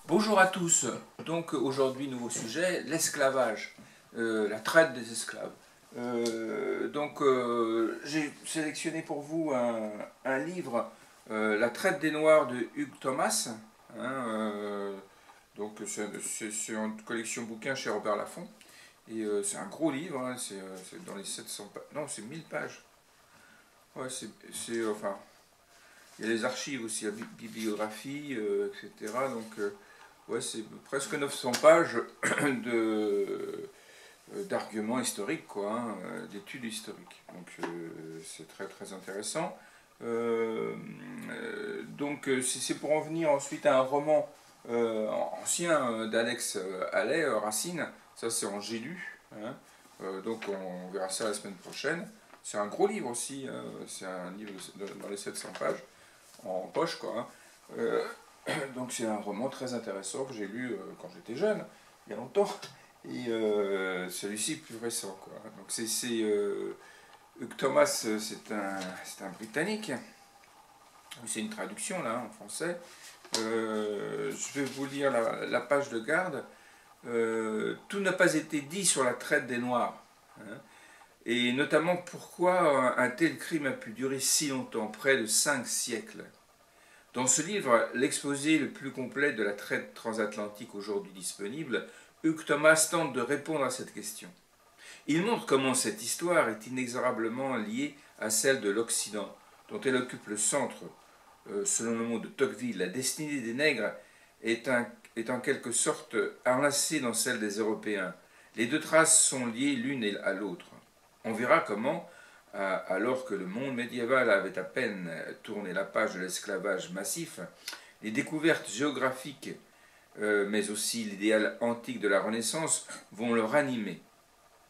Bonjour à tous. Donc aujourd'hui, nouveau sujet, l'esclavage, la traite des esclaves. J'ai sélectionné pour vous un livre, La traite des Noirs de Hugh Thomas. Hein, donc c'est une collection bouquins chez Robert Laffont. Et c'est un gros livre, hein, c'est dans les 700 pages. Non, c'est 1000 pages. Ouais, enfin, il y a les archives aussi, la bibliographie, etc. Ouais, c'est presque 900 pages d'arguments historiques, quoi, hein, d'études historiques. Donc c'est très très intéressant. C'est pour en venir ensuite à un roman ancien d'Alex Haley, Racine. Ça c'est en J'ai lu. Hein. Donc on verra ça la semaine prochaine. C'est un gros livre aussi, hein. C'est un livre dans les 700 pages, en poche, quoi. Hein. Donc c'est un roman très intéressant que j'ai lu quand j'étais jeune, il y a longtemps, et celui-ci est plus récent, quoi. Donc Hugh Thomas, c'est un Britannique, c'est une traduction là en français. Je vais vous lire la page de garde. Tout n'a pas été dit sur la traite des Noirs, hein, et notamment pourquoi un tel crime a pu durer si longtemps, près de 5 siècles. Dans ce livre, l'exposé le plus complet de la traite transatlantique aujourd'hui disponible, Hugh Thomas tente de répondre à cette question. Il montre comment cette histoire est inexorablement liée à celle de l'Occident, dont elle occupe le centre. Selon le mot de Tocqueville, la destinée des nègres est en quelque sorte enlacée dans celle des Européens. Les deux traces sont liées l'une à l'autre. On verra comment, alors que le monde médiéval avait à peine tourné la page de l'esclavage massif, les découvertes géographiques, mais aussi l'idéal antique de la Renaissance, vont le ranimer.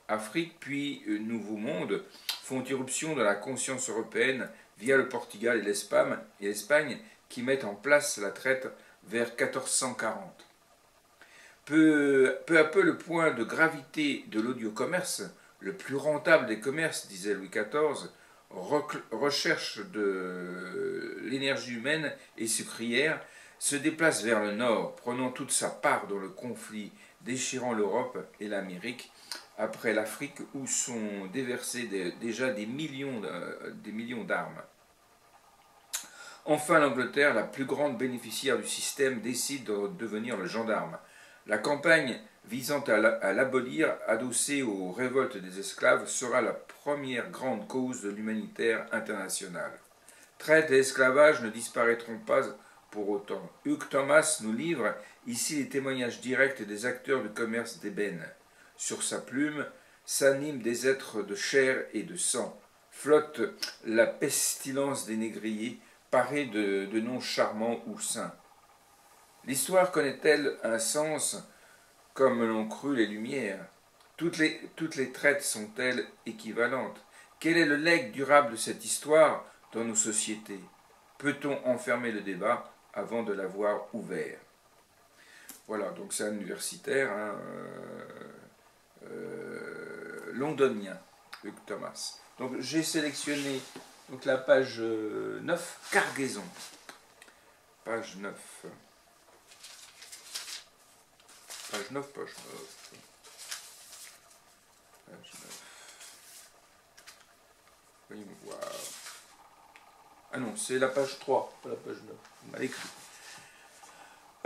Afrique puis Nouveau Monde font irruption dans la conscience européenne via le Portugal et l'Espagne qui mettent en place la traite vers 1440. Peu à peu, le point de gravité de l'audiocommerce, le plus rentable des commerces, disait Louis XIV, recherche de l'énergie humaine et sucrière, se déplace vers le nord, prenant toute sa part dans le conflit déchirant l'Europe et l'Amérique, après l'Afrique où sont déversés déjà des millions d'armes. Enfin, l'Angleterre, la plus grande bénéficiaire du système, décide de devenir le gendarme. La campagne visant à l'abolir, adossée aux révoltes des esclaves, sera la première grande cause de l'humanitaire international. Traite et esclavage ne disparaîtront pas pour autant. Hugh Thomas nous livre ici les témoignages directs des acteurs du commerce d'ébène. Sur sa plume s'animent des êtres de chair et de sang. Flotte la pestilence des négriers, parée de noms charmants ou saints. L'histoire connaît-elle un sens comme l'ont cru les Lumières? Toutes les traites sont-elles équivalentes? Quel est le legs durable de cette histoire dans nos sociétés? Peut-on enfermer le débat avant de l'avoir ouvert? Voilà, donc c'est un universitaire, hein, londonien, Hugh Thomas. Donc j'ai sélectionné donc, la page 9, Cargaison. Page 9. Page 9, page 9. Page 9. Voyons voir. Ah non, c'est la page 3, pas la page 9. Mal écrit.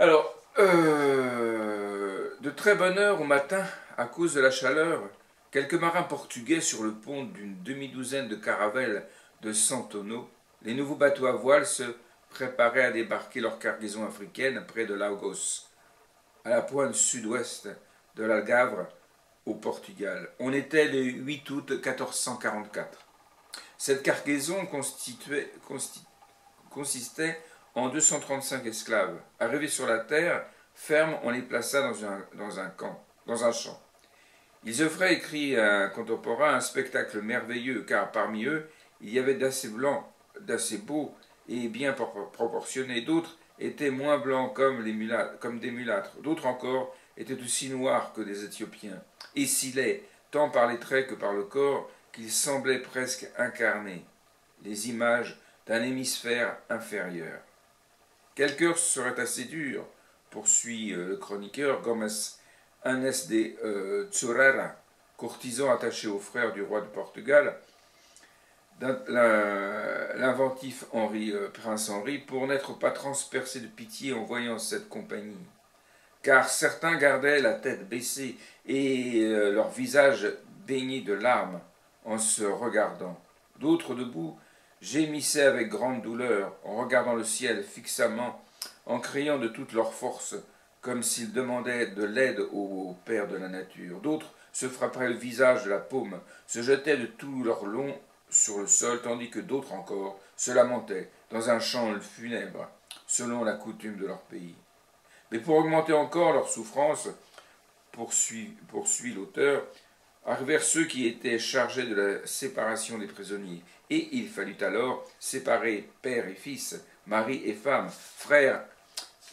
Alors, de très bonne heure au matin, à cause de la chaleur, quelques marins portugais sur le pont d'une demi-douzaine de caravelles de Santono, les nouveaux bateaux à voile se préparaient à débarquer leur cargaison africaine près de Lagos, à la pointe sud-ouest de l'Algarve, au Portugal. On était le 8 août 1444. Cette cargaison consistait en 235 esclaves. Arrivés sur la terre ferme, on les plaça dans un champ. Ils offraient, écrit un contemporain, un spectacle merveilleux, car parmi eux, il y avait d'assez blancs, d'assez beaux et bien proportionnés. D'autres étaient moins blancs comme des mulâtres. D'autres encore étaient aussi noirs que des Éthiopiens, et si laids, tant par les traits que par le corps, qu'ils semblaient presque incarner les images d'un hémisphère inférieur. Quel cœur serait assez dur poursuit le chroniqueur, Gomes Anes de Zurara, courtisan attaché aux frères du roi de Portugal, l'inventif prince Henri, pour n'être pas transpercé de pitié en voyant cette compagnie. Car certains gardaient la tête baissée et leur visage baigné de larmes en se regardant. D'autres debout gémissaient avec grande douleur en regardant le ciel fixement, en criant de toute leur force, comme s'ils demandaient de l'aide au Père de la nature. D'autres se frapperaient le visage de la paume, se jetaient de tout leur long sur le sol, tandis que d'autres encore se lamentaient dans un chant funèbre, selon la coutume de leur pays. Mais pour augmenter encore leur souffrance, poursuit l'auteur, arrivèrent ceux qui étaient chargés de la séparation des prisonniers, et il fallut alors séparer père et fils, mari et femme, frère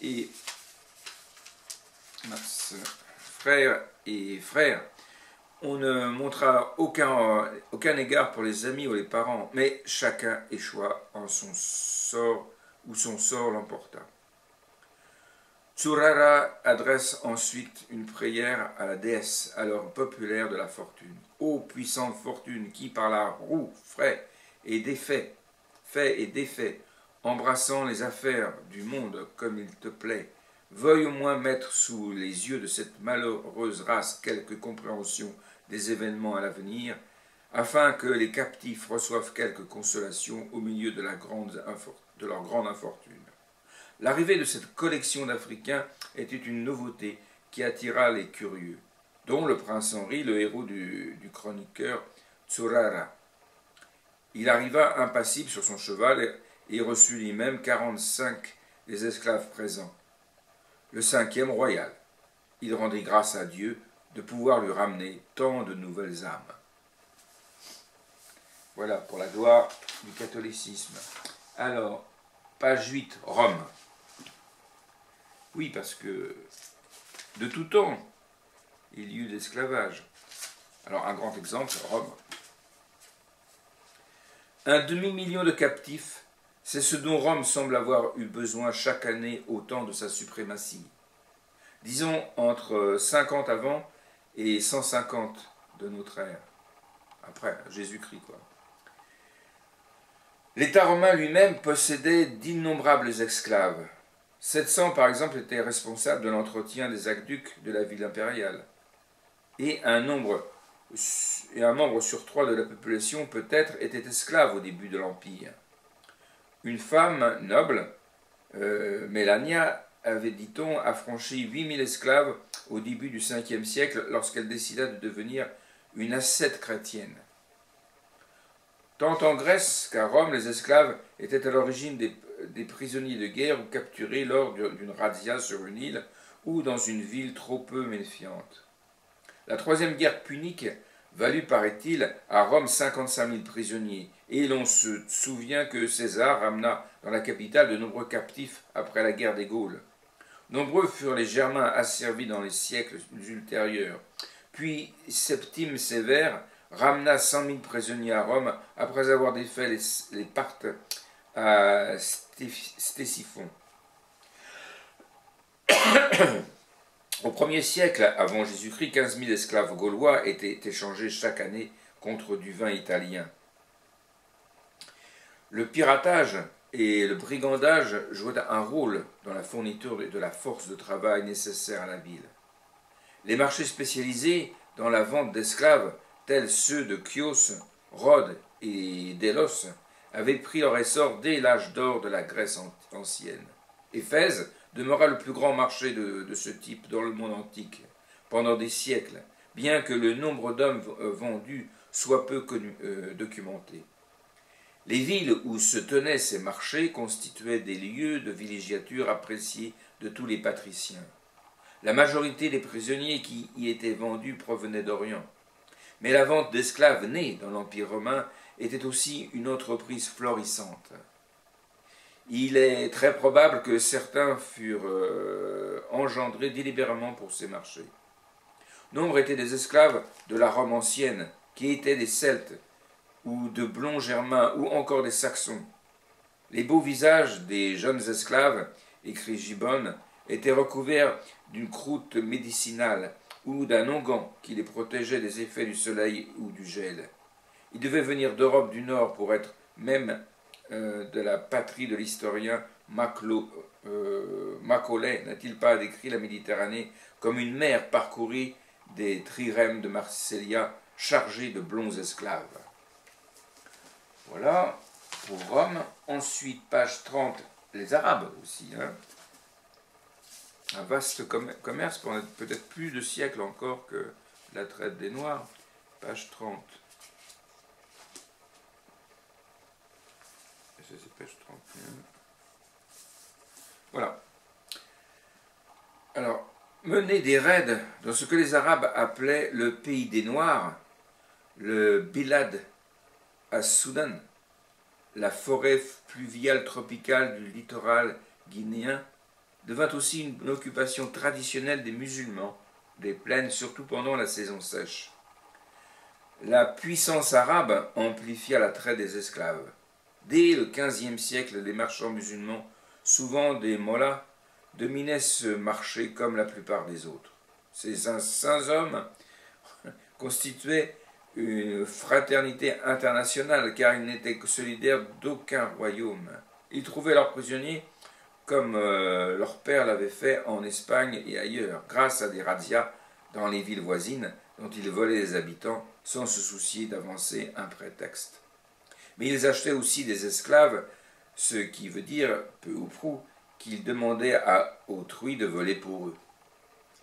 et frères. On ne montra aucun égard pour les amis ou les parents, mais chacun échoua en son sort où son sort l'emporta. Zurara adresse ensuite une prière à la déesse, alors populaire de la fortune. Ô puissante fortune qui, par la roue, fait et défait, embrassant les affaires du monde comme il te plaît, veuille au moins mettre sous les yeux de cette malheureuse race quelque compréhension des événements à l'avenir, afin que les captifs reçoivent quelque consolation au milieu de leur grande infortune. L'arrivée de cette collection d'Africains était une nouveauté qui attira les curieux, dont le prince Henri, le héros du chroniqueur Zurara. Il arriva impassible sur son cheval et reçut lui-même 45 des esclaves présents. Le 5e royal. Il rendit grâce à Dieu de pouvoir lui ramener tant de nouvelles âmes. Voilà pour la gloire du catholicisme. Alors, page 8, Rome. Oui, parce que de tout temps, il y eut l'esclavage. Alors, un grand exemple, Rome. Un demi-million de captifs, c'est ce dont Rome semble avoir eu besoin chaque année au temps de sa suprématie. Disons entre 50 avant et 150 de notre ère. Après, Jésus-Christ, quoi. L'État romain lui-même possédait d'innombrables esclaves. 700, par exemple, étaient responsables de l'entretien des aqueducs de la ville impériale. Et un membre sur 3 de la population, peut-être, était esclave au début de l'Empire. Une femme noble, Mélania, avait, dit-on, affranchi 8000 esclaves au début du 5e siècle lorsqu'elle décida de devenir une ascète chrétienne. Tant en Grèce qu'à Rome, les esclaves étaient à l'origine des prisonniers de guerre ou capturés lors d'une razzia sur une île ou dans une ville trop peu méfiante. La 3e guerre punique valut, paraît-il, à Rome 55 000 prisonniers, et l'on se souvient que César ramena dans la capitale de nombreux captifs après la guerre des Gaules. Nombreux furent les Germains asservis dans les siècles ultérieurs. Puis Septime Sévère ramena 100 000 prisonniers à Rome après avoir défait les Parthes à Ctésiphon. Au 1er siècle avant Jésus-Christ, 15 000 esclaves gaulois étaient échangés chaque année contre du vin italien. Le piratage et le brigandage jouaient un rôle dans la fourniture de la force de travail nécessaire à la ville. Les marchés spécialisés dans la vente d'esclaves, tels ceux de Chios, Rhodes et Délos, avaient pris leur essor dès l'âge d'or de la Grèce ancienne. Éphèse demeura le plus grand marché de ce type dans le monde antique pendant des siècles, bien que le nombre d'hommes vendus soit peu documenté. Les villes où se tenaient ces marchés constituaient des lieux de villégiature appréciés de tous les patriciens. La majorité des prisonniers qui y étaient vendus provenaient d'Orient. Mais la vente d'esclaves nés dans l'Empire romain était aussi une entreprise florissante. Il est très probable que certains furent engendrés délibérément pour ces marchés. Nombre étaient des esclaves de la Rome ancienne, qui étaient des Celtes, ou de blonds germains, ou encore des Saxons. Les beaux visages des jeunes esclaves, écrit Gibbon, étaient recouverts d'une croûte médicinale ou d'un onguent qui les protégeait des effets du soleil ou du gel. Ils devaient venir d'Europe du Nord pour être même de la patrie de l'historien Macaulay. N'a-t-il pas décrit la Méditerranée comme une mer parcourue des trirèmes de Marseilla chargés de blonds esclaves? Voilà pour Rome. Ensuite, page 30, les Arabes aussi. Un vaste commerce pendant peut-être plus de siècles encore que la traite des Noirs. Page 30. Ça, c'est page 31. Voilà. Alors, mener des raids dans ce que les Arabes appelaient le pays des Noirs, le Bilad as-Soudan, la forêt pluviale tropicale du littoral guinéen, devint aussi une occupation traditionnelle des musulmans des plaines, surtout pendant la saison sèche. La puissance arabe amplifia l'attrait des esclaves. Dès le XVe siècle, les marchands musulmans, souvent des mollahs, dominaient ce marché comme la plupart des autres. Ces saints hommes constituaient une fraternité internationale car ils n'étaient solidaires d'aucun royaume. Ils trouvaient leurs prisonniers comme leur père l'avait fait en Espagne et ailleurs, grâce à des razzias dans les villes voisines dont ils volaient les habitants sans se soucier d'avancer un prétexte. Mais ils achetaient aussi des esclaves, ce qui veut dire, peu ou prou, qu'ils demandaient à autrui de voler pour eux.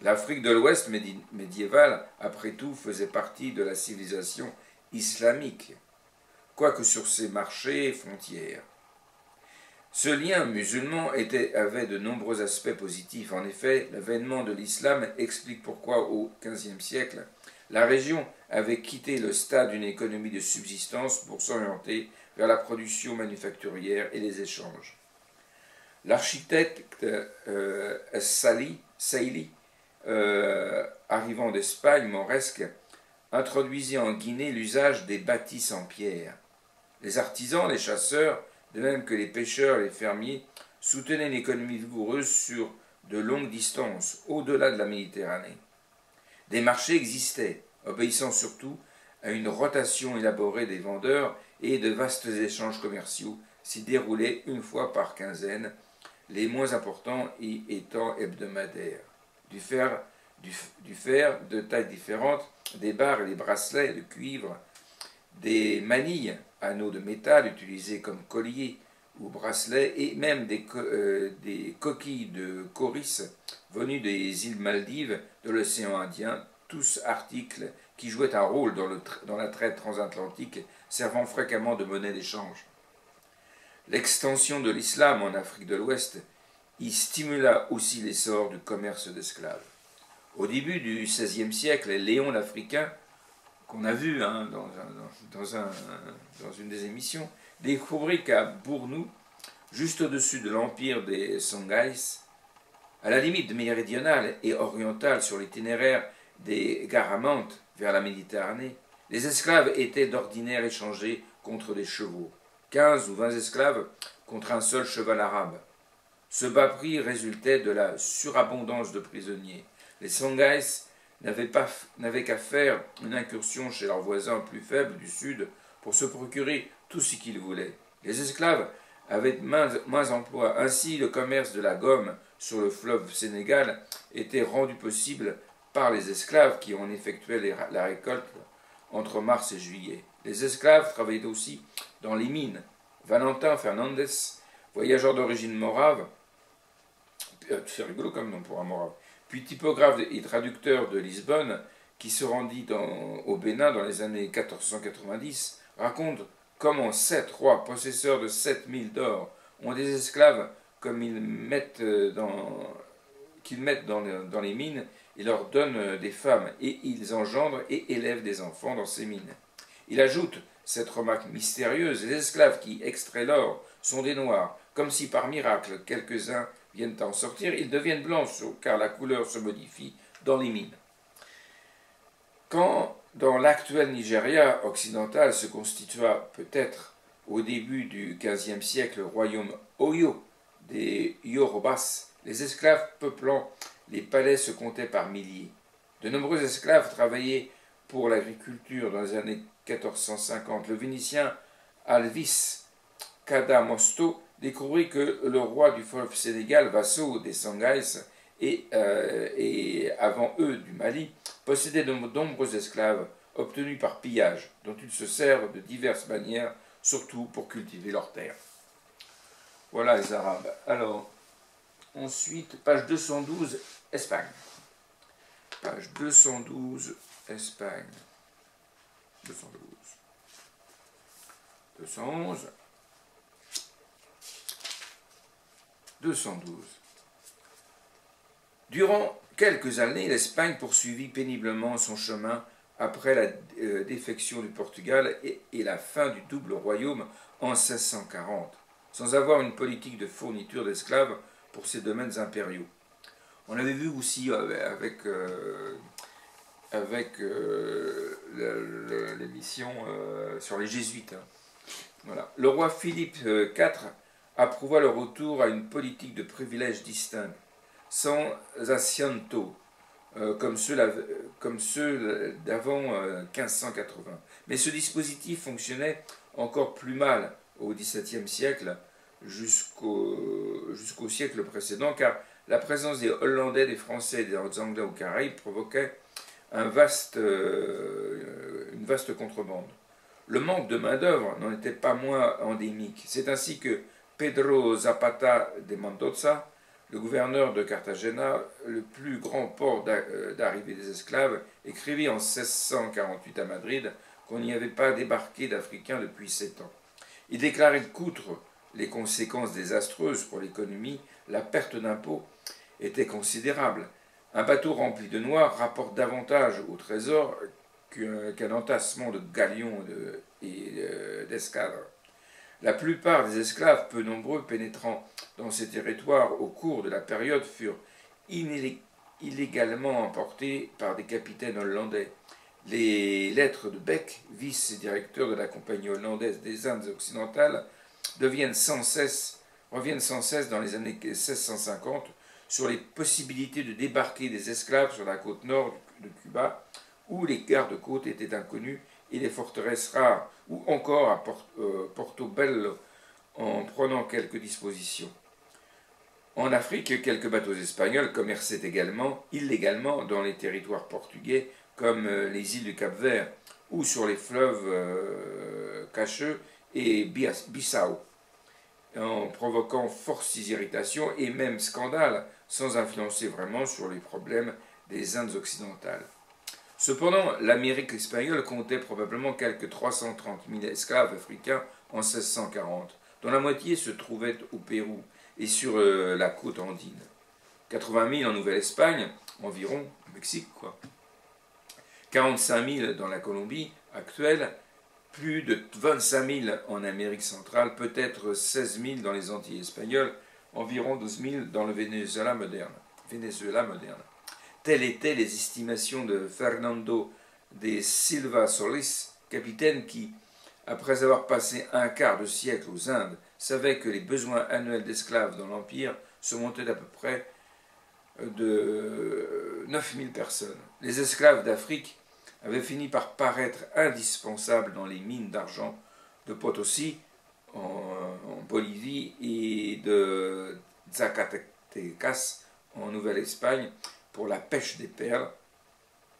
L'Afrique de l'Ouest médiévale, après tout, faisait partie de la civilisation islamique, quoique sur ses marchés et frontières. Ce lien musulman avait de nombreux aspects positifs. En effet, l'avènement de l'islam explique pourquoi, au XVe siècle, la région avait quitté le stade d'une économie de subsistance pour s'orienter vers la production manufacturière et les échanges. L'architecte Saïli, arrivant d'Espagne mauresque, introduisit en Guinée l'usage des bâtisses en pierre. Les artisans, les chasseurs, de même que les pêcheurs et les fermiers, soutenaient une économie vigoureuse sur de longues distances, au-delà de la Méditerranée. Des marchés existaient, obéissant surtout à une rotation élaborée des vendeurs et de vastes échanges commerciaux s'y déroulaient une fois par quinzaine, les moins importants y étant hebdomadaires. Du fer de tailles différentes, des barres et des bracelets de cuivre, des manilles, anneaux de métal utilisés comme colliers ou bracelets, et même des coquilles de coris venues des îles Maldives, de l'océan Indien, tous articles qui jouaient un rôle dans la traite transatlantique, servant fréquemment de monnaie d'échange. L'extension de l'islam en Afrique de l'Ouest y stimula aussi l'essor du commerce d'esclaves. Au début du XVIe siècle, Léon l'Africain, qu'on a vu dans une des émissions, découvrit qu'à Bournou, juste au-dessus de l'empire des Songhais, à la limite méridionale et orientale sur l'itinéraire des Garamantes vers la Méditerranée, les esclaves étaient d'ordinaire échangés contre des chevaux, 15 ou 20 esclaves contre un seul cheval arabe. Ce bas prix résultait de la surabondance de prisonniers. Les Songhais n'avaient qu'à faire une incursion chez leurs voisins plus faibles du sud pour se procurer tout ce qu'ils voulaient. Les esclaves avaient moins emploi. Ainsi, le commerce de la gomme sur le fleuve Sénégal était rendu possible par les esclaves qui en effectuaient la récolte entre mars et juillet. Les esclaves travaillaient aussi dans les mines. Valentin Fernandez, voyageur d'origine morave, c'est rigolo comme nom pour un morave, puis typographe et traducteur de Lisbonne, qui se rendit au Bénin dans les années 1490, raconte comment 7 rois, possesseurs de 7000 d'or, ont des esclaves qu'ils mettent dans les mines et leur donnent des femmes, et ils engendrent et élèvent des enfants dans ces mines. Il ajoute cette remarque mystérieuse: les esclaves qui extraient l'or sont des noirs, comme si par miracle quelques-uns viennent en sortir, ils deviennent blancs, car la couleur se modifie dans les mines. Quand dans l'actuel Nigeria occidental se constitua peut-être au début du XVe siècle le royaume Oyo des Yorubas, Les esclaves peuplant les palais se comptaient par milliers. De nombreux esclaves travaillaient pour l'agriculture dans les années 1450. Le Vénitien Alvis Cadamosto découvrit que le roi du fleuve Sénégal, vassaux des Sanghaïs et avant eux du Mali, possédait de nombreux esclaves obtenus par pillage, dont ils se servent de diverses manières, surtout pour cultiver leurs terres. Voilà les Arabes. Alors, ensuite, page 212, Espagne. Page 212, Espagne. 212. 211. 212. Durant quelques années, l'Espagne poursuivit péniblement son chemin après la défection du Portugal et la fin du double royaume en 1640, sans avoir une politique de fourniture d'esclaves pour ses domaines impériaux. On avait vu aussi avec l'émission sur les jésuites. Voilà. Le roi Philippe IV approuva le retour à une politique de privilèges distincts, sans asiento, comme ceux d'avant 1580. Mais ce dispositif fonctionnait encore plus mal au XVIIe siècle jusqu'au siècle précédent, car la présence des Hollandais, des Français et des Anglais aux Caraïbes provoquait une vaste contrebande. Le manque de main-d'œuvre n'en était pas moins endémique. C'est ainsi que Pedro Zapata de Mendoza, le gouverneur de Cartagena, le plus grand port d'arrivée des esclaves, écrivit en 1648 à Madrid qu'on n'y avait pas débarqué d'Africains depuis 7 ans. Il déclarait qu'outre les conséquences désastreuses pour l'économie, la perte d'impôts était considérable. Un bateau rempli de noirs rapporte davantage au trésor qu'un entassement de galions et d'escadres. La plupart des esclaves, peu nombreux, pénétrant dans ces territoires au cours de la période, furent illégalement emportés par des capitaines hollandais. Les lettres de Beck, vice-directeur de la Compagnie hollandaise des Indes occidentales, reviennent sans cesse dans les années 1650 sur les possibilités de débarquer des esclaves sur la côte nord de Cuba, où les gardes-côtes étaient inconnus et les forteresses rares, ou encore à Portobello, en prenant quelques dispositions. En Afrique, quelques bateaux espagnols commerçaient également, illégalement, dans les territoires portugais, comme les îles du Cap-Vert, ou sur les fleuves Cacheux et Bissau, en provoquant fortes irritations et même scandales, sans influencer vraiment sur les problèmes des Indes occidentales. Cependant, l'Amérique espagnole comptait probablement quelques 330 000 esclaves africains en 1640, dont la moitié se trouvait au Pérou et sur la côte andine. 80 000 en Nouvelle-Espagne, environ, au Mexique, quoi. 45 000 dans la Colombie actuelle, plus de 25 000 en Amérique centrale, peut-être 16 000 dans les Antilles espagnoles, environ 12 000 dans le Venezuela moderne. Telles étaient les estimations de Fernando de Silva Solis, capitaine qui, après avoir passé un quart de siècle aux Indes, savait que les besoins annuels d'esclaves dans l'Empire se montaient d'à peu près de 9 000 personnes. Les esclaves d'Afrique avaient fini par paraître indispensables dans les mines d'argent de Potosí, en Bolivie, et de Zacatecas, en Nouvelle-Espagne, pour la pêche des perles,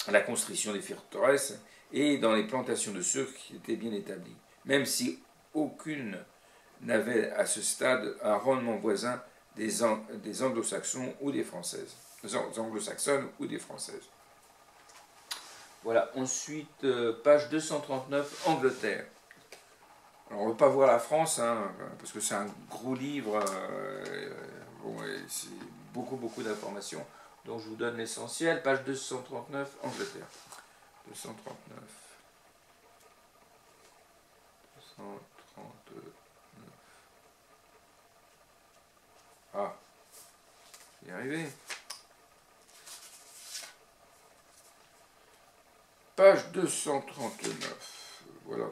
la construction des forteresses et dans les plantations de sucre qui étaient bien établies, même si aucune n'avait à ce stade un rendement voisin des anglo-saxons ou des françaises. Des anglo-saxonnes ou des françaises. Voilà, ensuite, page 239, Angleterre. Alors, on ne va pas voir la France, hein, parce que c'est un gros livre, c'est beaucoup d'informations. Donc je vous donne l'essentiel, page 239, Angleterre. 239. 239. Ah, j'y arrivé. Page 239. Voilà.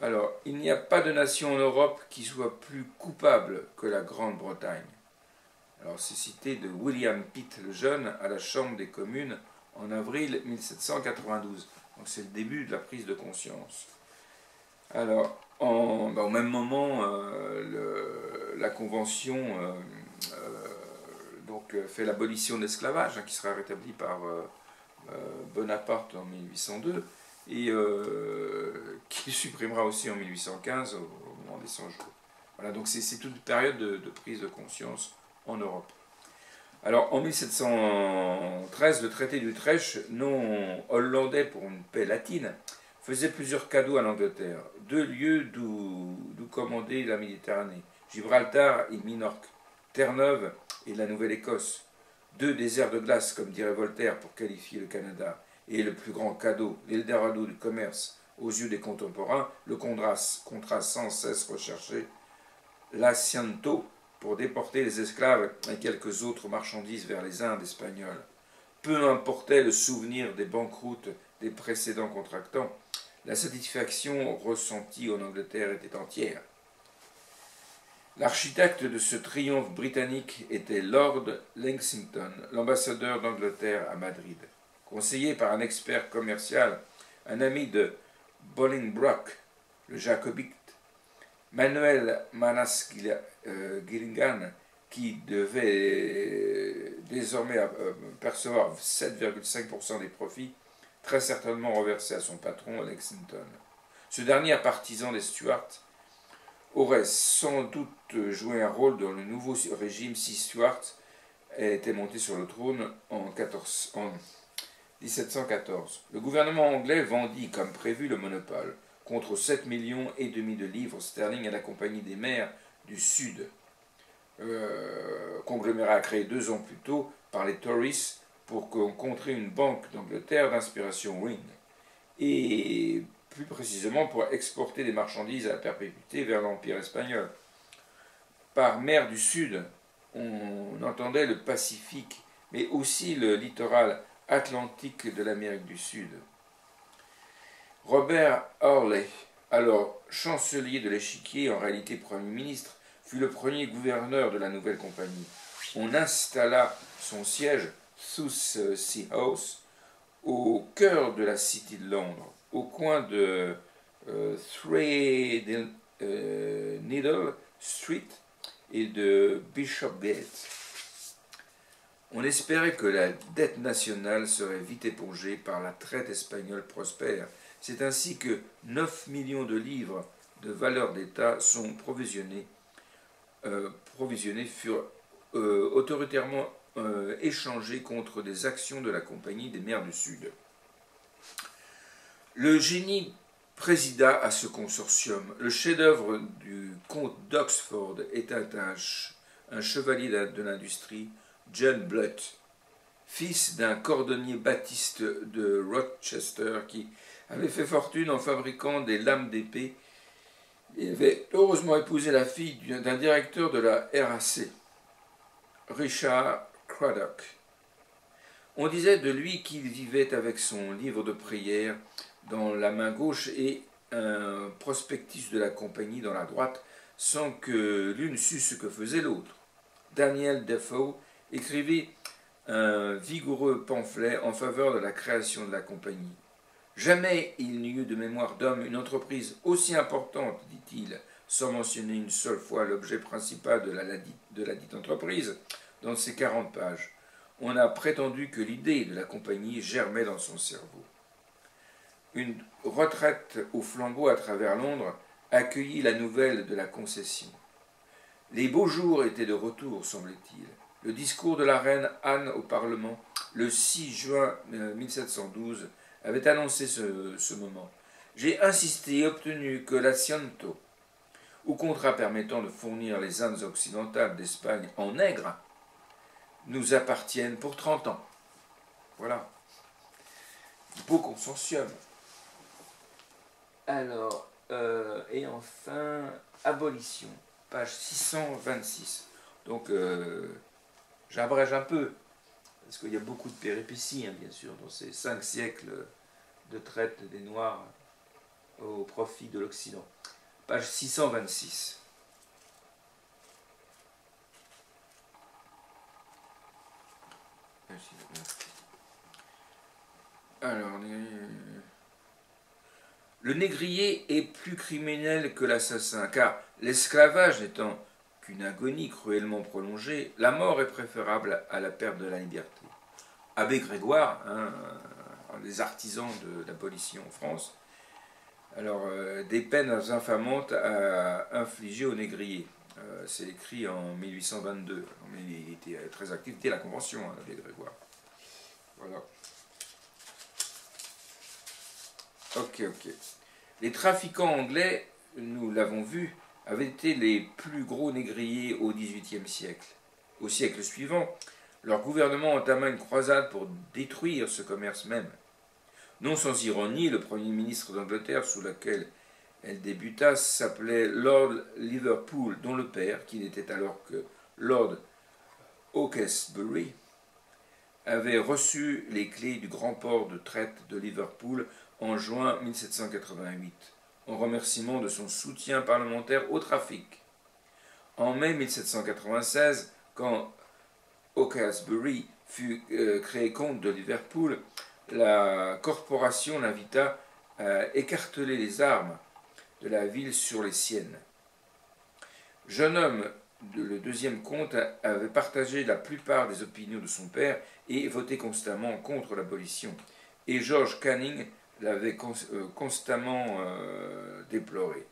Alors, il n'y a pas de nation en Europe qui soit plus coupable que la Grande-Bretagne. Alors c'est cité de William Pitt le Jeune à la Chambre des communes en avril 1792. Donc c'est le début de la prise de conscience. Alors, au même moment, la Convention fait l'abolition de l'esclavage, hein, qui sera rétablie par Bonaparte en 1802, et qui supprimera aussi en 1815 au moment des 100 jours. Voilà, donc c'est toute une période de prise de conscience en Europe. Alors, en 1713, le traité d'Utrecht, non hollandais pour une paix latine, faisait plusieurs cadeaux à l'Angleterre. 2 lieux d'où commander la Méditerranée, Gibraltar et Minorque, Terre-Neuve et la Nouvelle-Écosse. 2 déserts de glace, comme dirait Voltaire, pour qualifier le Canada. Et le plus grand cadeau, l'Eldorado du commerce, aux yeux des contemporains, le contrat sans cesse recherché, l'Asiento, pour déporter les esclaves et quelques autres marchandises vers les Indes espagnoles. Peu importait le souvenir des banqueroutes des précédents contractants, la satisfaction ressentie en Angleterre était entière. L'architecte de ce triomphe britannique était Lord Lexington, l'ambassadeur d'Angleterre à Madrid. Conseillé par un expert commercial, un ami de Bolingbroke, le jacobite, Manuel Manas Gillingham, qui devait désormais percevoir 7,5% des profits, très certainement reversés à son patron Lexington. Ce dernier, partisan des Stuarts, aurait sans doute joué un rôle dans le nouveau régime si Stuart était monté sur le trône en 1714. Le gouvernement anglais vendit comme prévu le monopole contre 7,5 millions de livres sterling à la Compagnie des mers du Sud, conglomérat créé 2 ans plus tôt par les Tories pour contrer une banque d'Angleterre d'inspiration Whig, et plus précisément pour exporter des marchandises à perpétuité vers l'Empire espagnol. Par mer du Sud, on entendait le Pacifique, mais aussi le littoral atlantique de l'Amérique du Sud. Robert Hawley, alors chancelier de l'Échiquier, en réalité Premier ministre, fut le premier gouverneur de la nouvelle compagnie. On installa son siège, South Sea House, au cœur de la City de Londres, au coin de Threadneedle Street et de Bishopgate. On espérait que la dette nationale serait vite épongée par la traite espagnole prospère. C'est ainsi que 9 millions de livres de valeur d'État sont provisionnés furent autoritairement échangés contre des actions de la Compagnie des mers du Sud. Le génie présida à ce consortium. Le chef-d'œuvre du comte d'Oxford était un chevalier de l'industrie, John Blunt, fils d'un cordonnier baptiste de Rochester qui avait fait fortune en fabriquant des lames d'épée. Il avait heureusement épousé la fille d'un directeur de la RAC, Richard Craddock. On disait de lui qu'il vivait avec son livre de prière dans la main gauche et un prospectus de la compagnie dans la droite, sans que l'une sût ce que faisait l'autre. Daniel Defoe écrivit un vigoureux pamphlet en faveur de la création de la compagnie. Jamais il n'y eut de mémoire d'homme une entreprise aussi importante, dit-il, sans mentionner une seule fois l'objet principal de la dite entreprise, dans ses 40 pages. On a prétendu que l'idée de la compagnie germait dans son cerveau. Une retraite au flambeau à travers Londres accueillit la nouvelle de la concession. Les beaux jours étaient de retour, semblait-il. Le discours de la reine Anne au Parlement, le 6 juin 1712, avait annoncé ce moment. J'ai insisté et obtenu que l'Asiento, ou contrat permettant de fournir les Indes occidentales d'Espagne en nègre, nous appartiennent pour 30 ans. Voilà. Beau consortium. Alors, et enfin, abolition, page 626. Donc, j'abrège un peu, parce qu'il y a beaucoup de péripéties, hein, bien sûr, dans ces 5 siècles de traite des Noirs au profit de l'Occident. Page 626. Alors, le négrier est plus criminel que l'assassin, car l'esclavage n'étant qu'une agonie cruellement prolongée, la mort est préférable à la perte de la liberté. Abbé Grégoire, un des artisans de l'abolition en France, alors des peines infamantes à infliger aux négriers. C'est écrit en 1822, mais il était très actif, c'était la Convention, Abbé Grégoire. Voilà. Ok. Les trafiquants anglais, nous l'avons vu, avaient été les plus gros négriers au XVIIIe siècle. Au siècle suivant, leur gouvernement entama une croisade pour détruire ce commerce même. Non sans ironie, le Premier ministre d'Angleterre, sous lequel elle débuta, s'appelait Lord Liverpool, dont le père, qui n'était alors que Lord Hawkesbury, avait reçu les clés du grand port de traite de Liverpool en juin 1788, en remerciement de son soutien parlementaire au trafic. En mai 1796, quand Hawkesbury fut créé comte de Liverpool, la corporation l'invita à écarteler les armes de la ville sur les siennes. Jeune homme, le deuxième comte avait partagé la plupart des opinions de son père et voté constamment contre l'abolition. Et George Canning l'avait constamment déploré.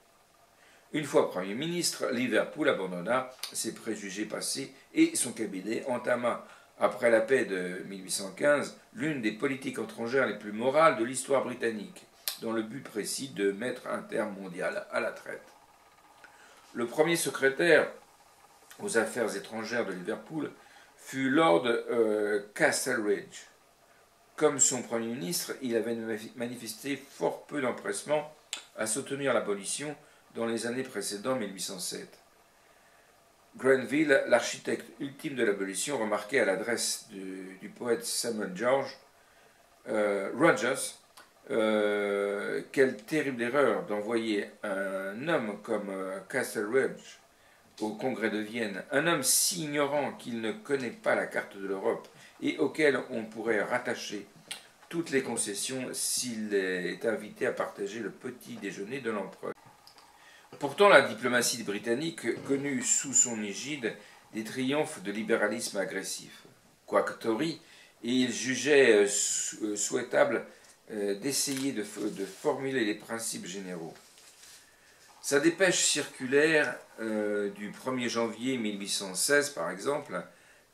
Une fois Premier ministre, Liverpool abandonna ses préjugés passés et son cabinet entama, après la paix de 1815, l'une des politiques étrangères les plus morales de l'histoire britannique, dans le but précis de mettre un terme mondial à la traite. Le premier secrétaire aux affaires étrangères de Liverpool fut Lord Castlereagh. Comme son Premier ministre, il avait manifesté fort peu d'empressement à soutenir l'abolition dans les années précédant 1807. Grenville, l'architecte ultime de l'abolition, remarquait à l'adresse du poète Samuel George Rogers quelle terrible erreur d'envoyer un homme comme Castlereagh au Congrès de Vienne, un homme si ignorant qu'il ne connaît pas la carte de l'Europe et auquel on pourrait rattacher toutes les concessions s'il est invité à partager le petit déjeuner de l'empereur. Pourtant, la diplomatie britannique connut sous son égide des triomphes de libéralisme agressif. Quoique Tory, il jugeait souhaitable d'essayer de formuler les principes généraux. Sa dépêche circulaire du 1er janvier 1816, par exemple,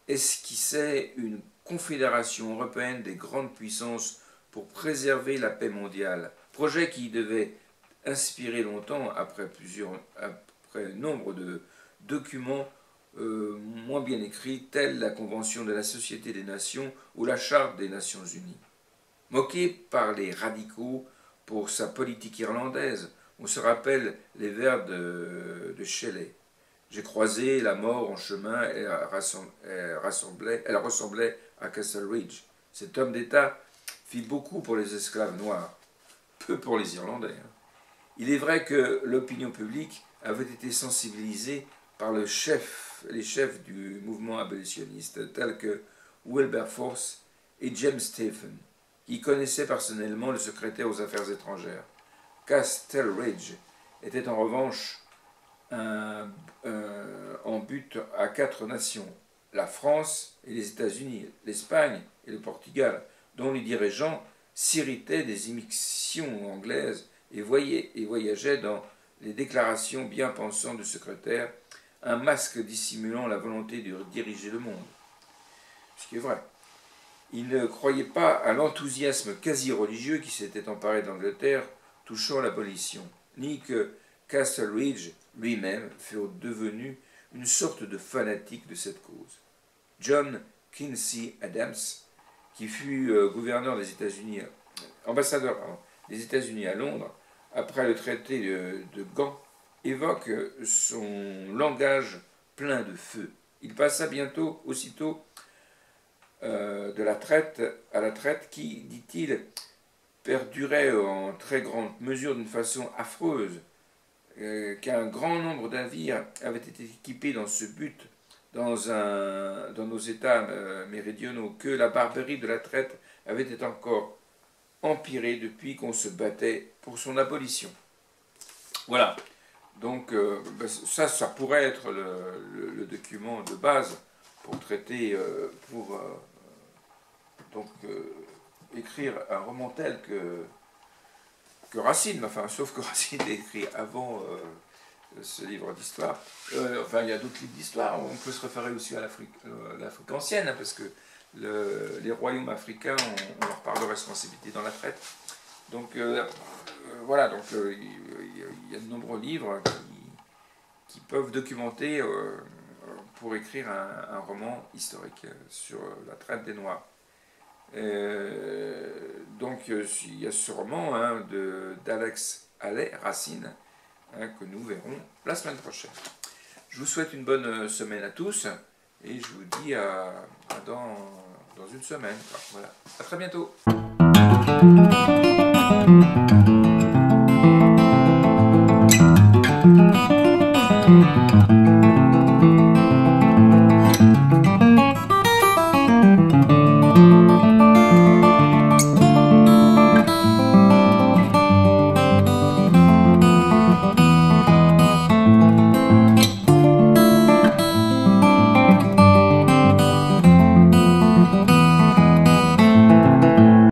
esquissait une confédération européenne des grandes puissances pour préserver la paix mondiale, projet qui devait inspirer longtemps après nombre de documents moins bien écrits, tels la Convention de la Société des Nations ou la Charte des Nations Unies. Moqué par les radicaux pour sa politique irlandaise, on se rappelle les vers de Shelley. J'ai croisé la mort en chemin, elle ressemblait à Castlereagh. Cet homme d'État fit beaucoup pour les esclaves noirs, peu pour les Irlandais. Il est vrai que l'opinion publique avait été sensibilisée par les chefs du mouvement abolitionniste, tels que Wilberforce et James Stephen, qui connaissaient personnellement le secrétaire aux affaires étrangères. Castlereagh était en revanche en but à 4 nations, la France et les États-Unis, l'Espagne et le Portugal, dont les dirigeants s'irritaient des immixtions anglaises et voyageaient dans les déclarations bien pensantes du secrétaire, un masque dissimulant la volonté de diriger le monde. Ce qui est vrai. Il ne croyait pas à l'enthousiasme quasi-religieux qui s'était emparé d'Angleterre touchant l'abolition, ni que Castlereagh lui-même fût devenu une sorte de fanatique de cette cause. John Quincy Adams, qui fut ambassadeur des États-Unis à Londres, après le traité de Gand, évoque son langage plein de feu. Il passa aussitôt de la traite à la traite qui, dit-il, perdurait en très grande mesure d'une façon affreuse, qu'un grand nombre de navires avaient été équipés dans ce but dans nos États méridionaux que la barbarie de la traite avait été encore empirée depuis qu'on se battait pour son abolition. Voilà. Donc ça pourrait être le document de base pour traiter, écrire un roman tel que Racine, enfin, sauf que Racine est écrit avant ce livre d'histoire. Enfin, il y a d'autres livres d'histoire. On peut se référer aussi à l'Afrique ancienne, hein, parce que les royaumes africains ont leur part de responsabilité dans la traite. Donc voilà, donc il y a de nombreux livres qui peuvent documenter pour écrire un roman historique sur la traite des Noirs. Donc il y a ce roman hein, d'Alex Haley, Racine, hein, que nous verrons la semaine prochaine. Je vous souhaite une bonne semaine à tous et je vous dis dans une semaine. Voilà. À très bientôt.